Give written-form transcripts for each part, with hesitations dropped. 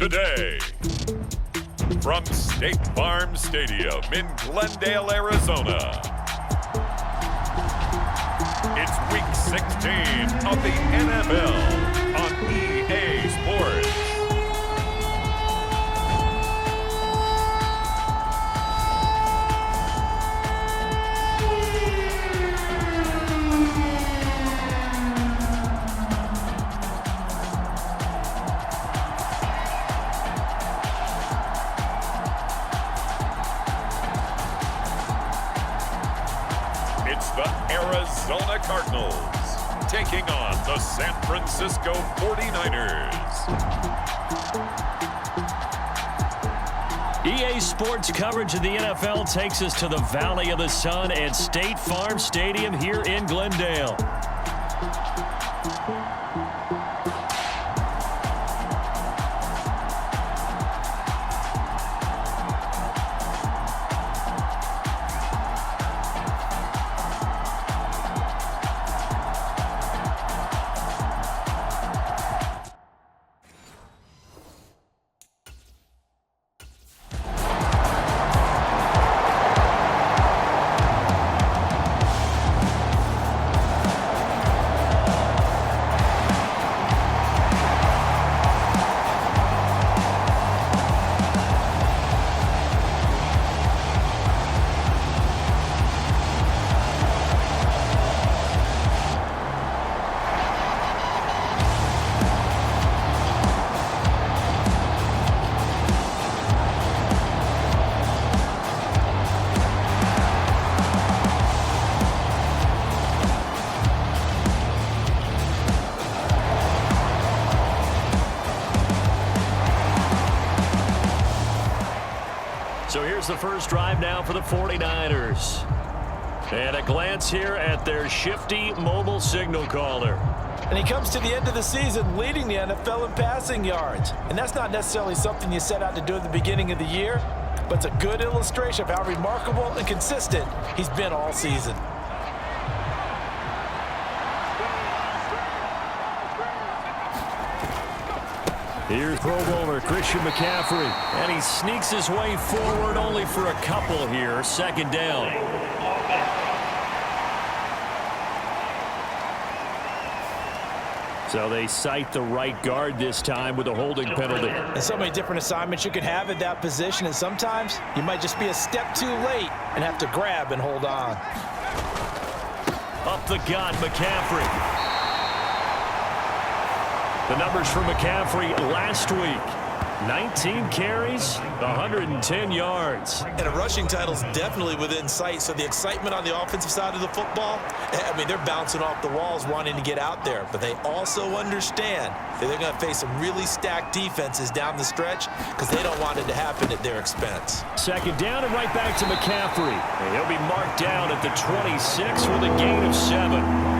today. From State Farm Stadium in Glendale, Arizona, it's Week 16 of the NFL on EA Sports. It's the Arizona Cardinals taking on the San Francisco 49ers. EA Sports coverage of the NFL takes us to the Valley of the Sun at State Farm Stadium here in Glendale. So here's the first drive now for the 49ers. And a glance here at their shifty mobile signal caller. And he comes to the end of the season leading the NFL in passing yards. And that's not necessarily something you set out to do at the beginning of the year, but it's a good illustration of how remarkable and consistent he's been all season. Here's Pro Bowler Christian McCaffrey, and he sneaks his way forward only for a couple here. Second down. So they cite the right guard this time with a holding penalty. And so many different assignments you could have at that position, and sometimes you might just be a step too late and have to grab and hold on. Up the gut, McCaffrey. The numbers for McCaffrey last week. 19 carries, 110 yards. And a rushing title's definitely within sight, so the excitement on the offensive side of the football, I mean, they're bouncing off the walls wanting to get out there, but they also understand that they're going to face some really stacked defenses down the stretch because they don't want it to happen at their expense. Second down and right back to McCaffrey. And he'll be marked down at the 26 with a gain of 7.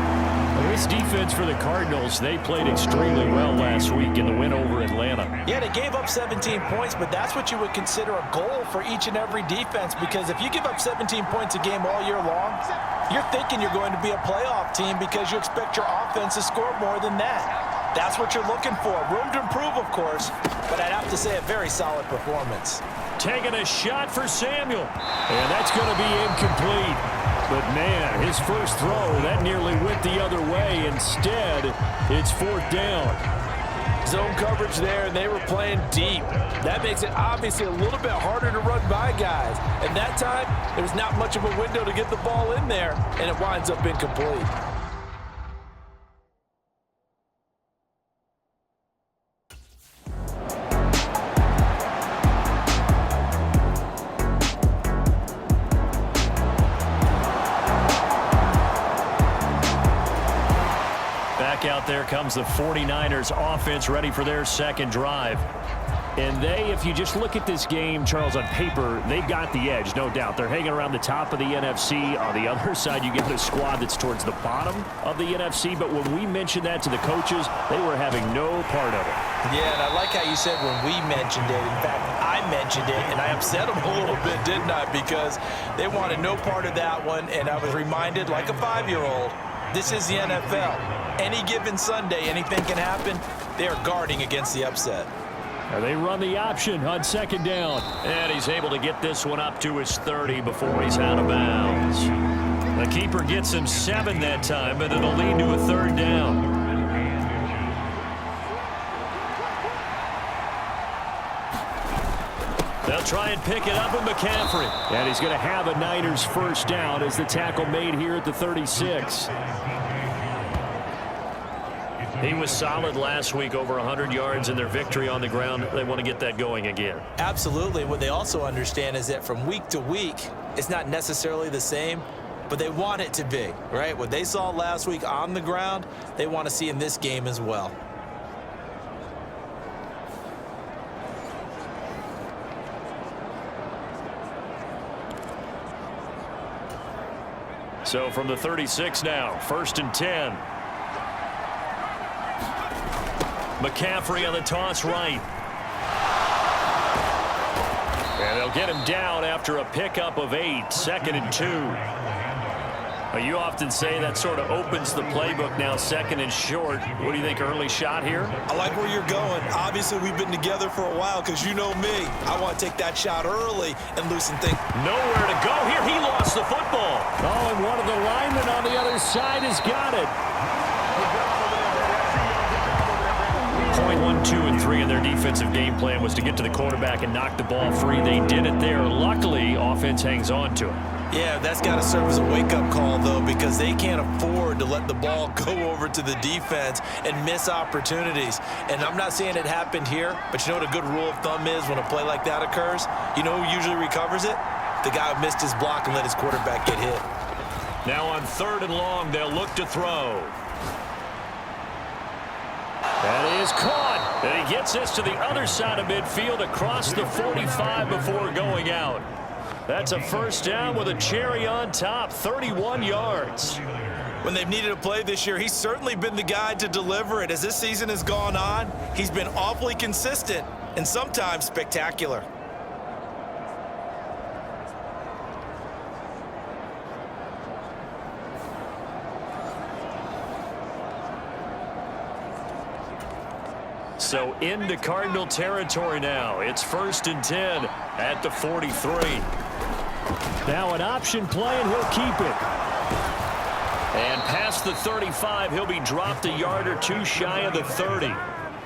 This defense for the Cardinals, they played extremely well last week in the win over Atlanta. Yeah, they gave up 17 points, but that's what you would consider a goal for each and every defense, because if you give up 17 points a game all year long, you're thinking you're going to be a playoff team because you expect your offense to score more than that. That's what you're looking for. Room to improve, of course, but I'd have to say a very solid performance. Taking a shot for Samuel, and that's going to be incomplete. But, man, his first throw, that nearly went the other way. Instead, it's fourth down. Zone coverage there, and they were playing deep. That makes it obviously a little bit harder to run by guys. And that time, there was not much of a window to get the ball in there, and it winds up incomplete. Out there comes the 49ers offense ready for their second drive. And they, if you just look at this game, Charles, on paper, they've got the edge, no doubt. They're hanging around the top of the NFC. On the other side, you get the squad that's towards the bottom of the NFC. But when we mentioned that to the coaches, they were having no part of it. Yeah, and I like how you said when we mentioned it. In fact, I mentioned it, and I upset them a little bit, didn't I? Because they wanted no part of that one, and I was reminded, like a 5-year-old, this is the NFL. Any given Sunday, anything can happen. They are guarding against the upset. They run the option on second down. And he's able to get this one up to his 30 before he's out of bounds. The keeper gets him 7 that time, but it'll lead to a third down. They'll try and pick it up with McCaffrey. And he's going to have a Niners first down as the tackle made here at the 36. He was solid last week, over 100 yards in their victory on the ground. They want to get that going again. Absolutely. What they also understand is that from week to week, it's not necessarily the same, but they want it to be, right? What they saw last week on the ground, they want to see in this game as well. So from the 36 now, 1st and 10. McCaffrey on the toss right. And they'll get him down after a pickup of 8, 2nd and 2. You often say that sort of opens the playbook now, 2nd and short. What do you think, early shot here? I like where you're going. Obviously, we've been together for a while because you know me. I want to take that shot early and loosen things. Nowhere to go here. He lost the football. Oh, and one of the linemen on the other side has got it. Point 1, 2, and 3 in their defensive game plan was to get to the quarterback and knock the ball free. They did it there. Luckily, offense hangs on to it. Yeah, that's got to serve as a wake-up call, though, because they can't afford to let the ball go over to the defense and miss opportunities. And I'm not saying it happened here, but you know what a good rule of thumb is when a play like that occurs? You know who usually recovers it? The guy who missed his block and let his quarterback get hit. Now on 3rd and long, they'll look to throw. That is caught. And he gets this to the other side of midfield across the 45 before going out. That's a first down with a cherry on top, 31 yards. When they've needed a play this year, he's certainly been the guy to deliver it. As this season has gone on, he's been awfully consistent and sometimes spectacular. So into Cardinal territory now. It's 1st and 10 at the 43. Now an option play, and he'll keep it. And past the 35, he'll be dropped a yard or two shy of the 30.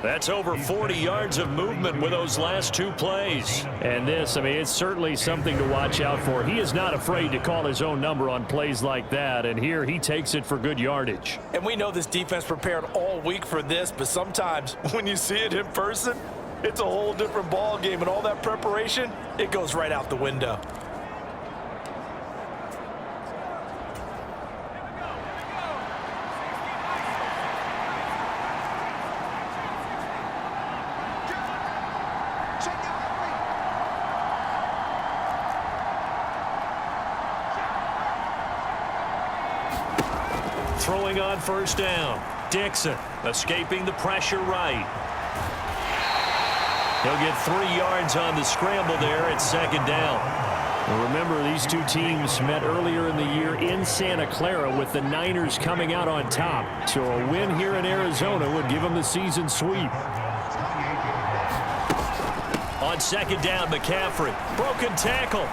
That's over 40 yards of movement with those last 2 plays. And this, I mean, it's certainly something to watch out for. He is not afraid to call his own number on plays like that, and here he takes it for good yardage. And we know this defense prepared all week for this, but sometimes when you see it in person, it's a whole different ball game, and all that preparation, it goes right out the window. Throwing on first down. Dixon escaping the pressure right. He'll get 3 yards on the scramble there at 2nd down. And remember, these two teams met earlier in the year in Santa Clara with the Niners coming out on top. So a win here in Arizona would give them the season sweep. On 2nd down, McCaffrey. Broken tackle.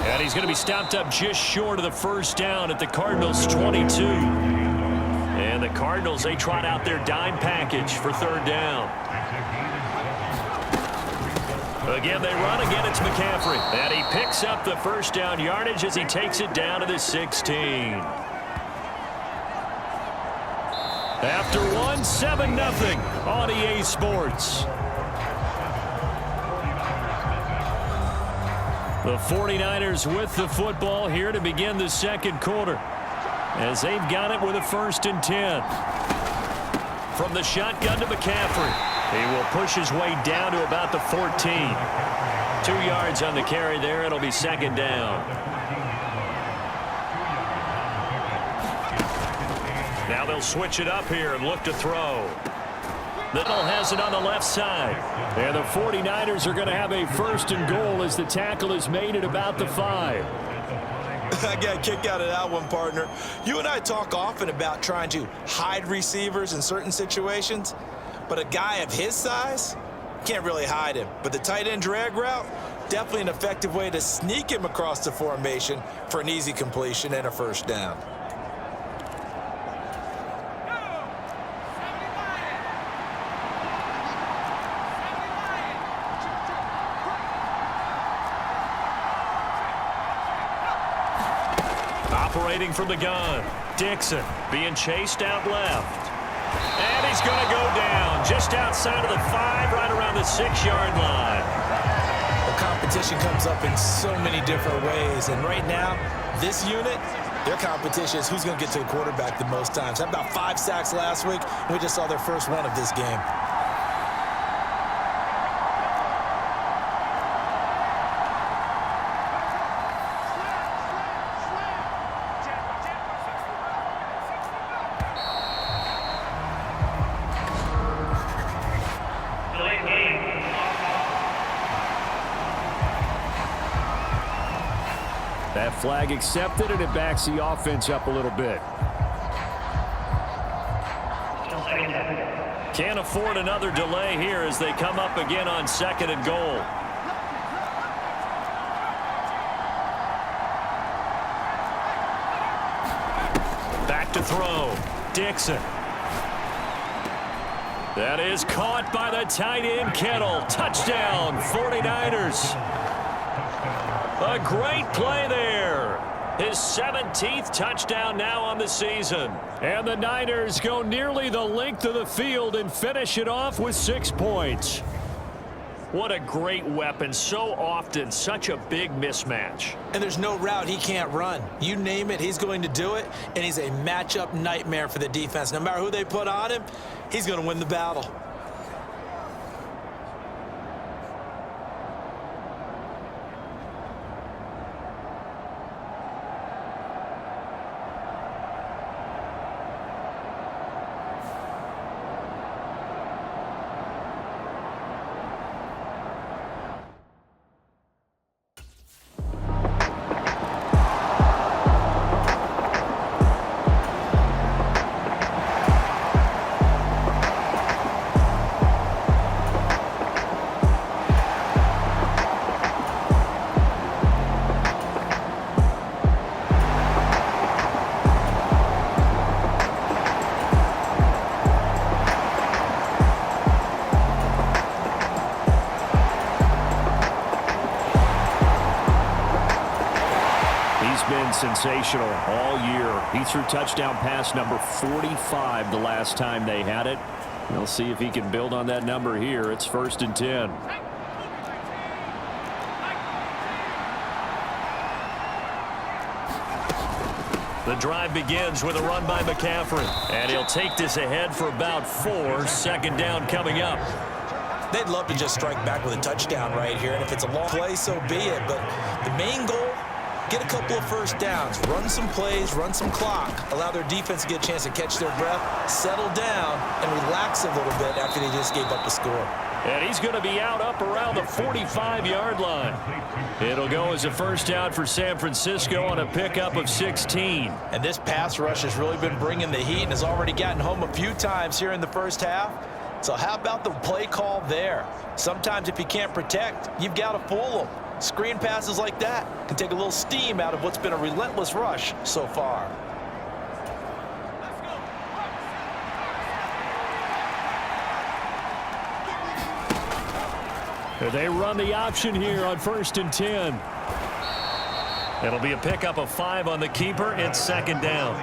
And he's going to be stopped up just short of the first down at the Cardinals' 22. And the Cardinals, they trot out their dime package for 3rd down. Again, they run. Again, it's McCaffrey. And he picks up the first down yardage as he takes it down to the 16. After one, 7-0 on EA Sports. The 49ers with the football here to begin the 2nd quarter, as they've got it with a 1st and 10. From the shotgun to McCaffrey. He will push his way down to about the 14. 2 yards on the carry there. It'll be 2nd down. Now they'll switch it up here and look to throw. Little has it on the left side. And the 49ers are going to have a 1st and goal as the tackle is made at about the 5. I got a kick out of that one, partner. You and I talk often about trying to hide receivers in certain situations, but a guy of his size, can't really hide him. But the tight end drag route, definitely an effective way to sneak him across the formation for an easy completion and a first down. Operating from the gun, Dixon being chased out left. And he's going to go down just outside of the 5, right around the 6-yard line. The competition comes up in so many different ways. And right now, this unit, their competition is who's going to get to the quarterback the most times. Had about 5 sacks last week. We just saw their first one of this game. That flag accepted, and it backs the offense up a little bit. Can't afford another delay here as they come up again on 2nd and goal. Back to throw. Dixon. That is caught by the tight end, Kittle. Touchdown, 49ers. A great play there. His 17th touchdown now on the season. And the Niners go nearly the length of the field and finish it off with 6 points. What a great weapon. So often, such a big mismatch. And there's no route he can't run. You name it, he's going to do it. And he's a matchup nightmare for the defense. No matter who they put on him, he's going to win the battle. Sensational all year. He threw touchdown pass number 45 the last time they had it. We'll see if he can build on that number here. It's 1st and 10. The drive begins with a run by McCaffrey. And he'll take this ahead for about 4. 2nd down coming up. They'd love to just strike back with a touchdown right here. And if it's a long play, so be it. But the main goal, get a couple of first downs, run some plays, run some clock, allow their defense to get a chance to catch their breath, settle down, and relax a little bit after they just gave up a score. And he's going to be out up around the 45-yard line. It'll go as a first down for San Francisco on a pickup of 16. And this pass rush has really been bringing the heat and has already gotten home a few times here in the first half. So how about the play call there? Sometimes if you can't protect, you've got to fool them. Screen passes like that can take a little steam out of what's been a relentless rush so far. They run the option here on 1st and 10. It'll be a pickup of 5 on the keeper. It's 2nd down.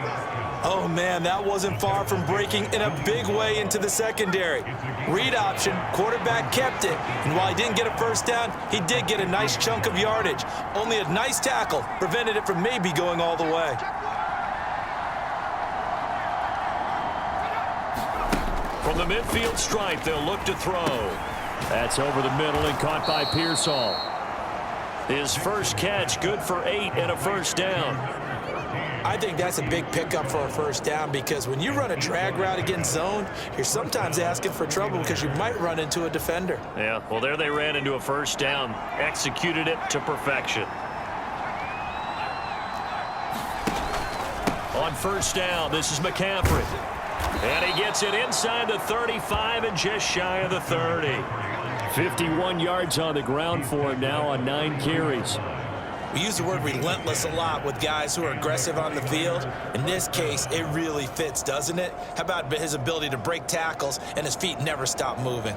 Oh, man, that wasn't far from breaking in a big way into the secondary. Read option, quarterback kept it. And while he didn't get a first down, he did get a nice chunk of yardage. Only a nice tackle prevented it from maybe going all the way. From the midfield stripe, they'll look to throw. That's over the middle and caught by Pearsall. His first catch, good for 8 and a first down. I think that's a big pickup for a first down because when you run a drag route against zone, you're sometimes asking for trouble because you might run into a defender. Yeah, well, there they ran into a first down, executed it to perfection. On first down, this is McCaffrey. And he gets it inside the 35 and just shy of the 30. 51 yards on the ground for him now on 9 carries. We use the word relentless a lot with guys who are aggressive on the field. In this case, it really fits, doesn't it? How about his ability to break tackles and his feet never stop moving?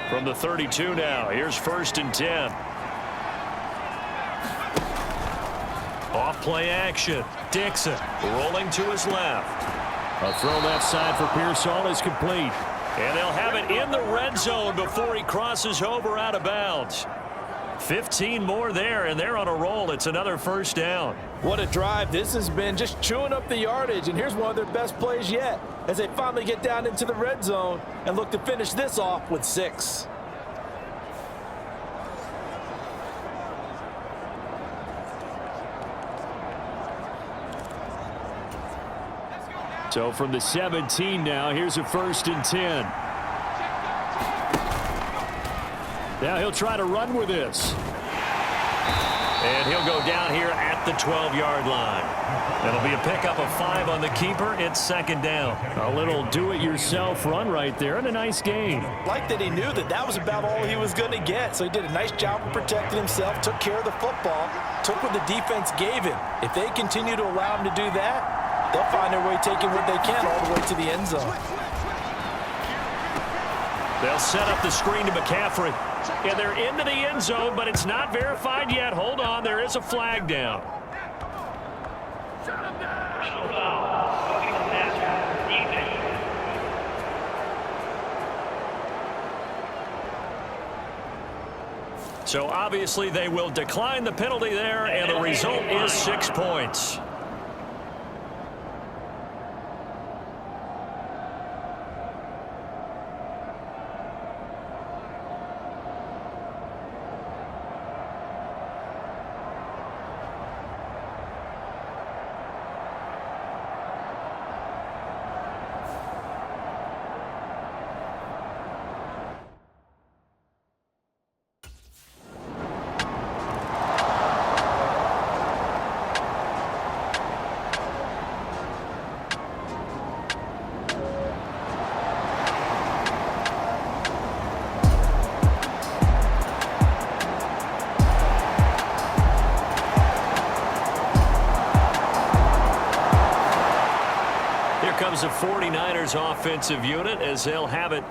From the 32 now, here's 1st and 10. Off play action. Dixon rolling to his left. A throw left side for Pearsall is complete. And they'll have it in the red zone before he crosses over out of bounds. 15 more there, and they're on a roll. It's another 1st down. What a drive. This has been just chewing up the yardage, and here's one of their best plays yet as they finally get down into the red zone and look to finish this off with 6. So from the 17 now, here's a 1st and 10. Now he'll try to run with this. And he'll go down here at the 12-yard line. That'll be a pickup of 5 on the keeper. It's 2nd down. A little do-it-yourself run right there and a nice gain. Like that he knew that was about all he was going to get. So he did a nice job of protecting himself, took care of the football, took what the defense gave him. If they continue to allow him to do that, they'll find their way taking what they can all the way to the end zone. They'll set up the screen to McCaffrey. And they're into the end zone, but it's not verified yet. Hold on, there is a flag down. So obviously they will decline the penalty there, and the result is 6 points. Comes the 49ers offensive unit as they'll have it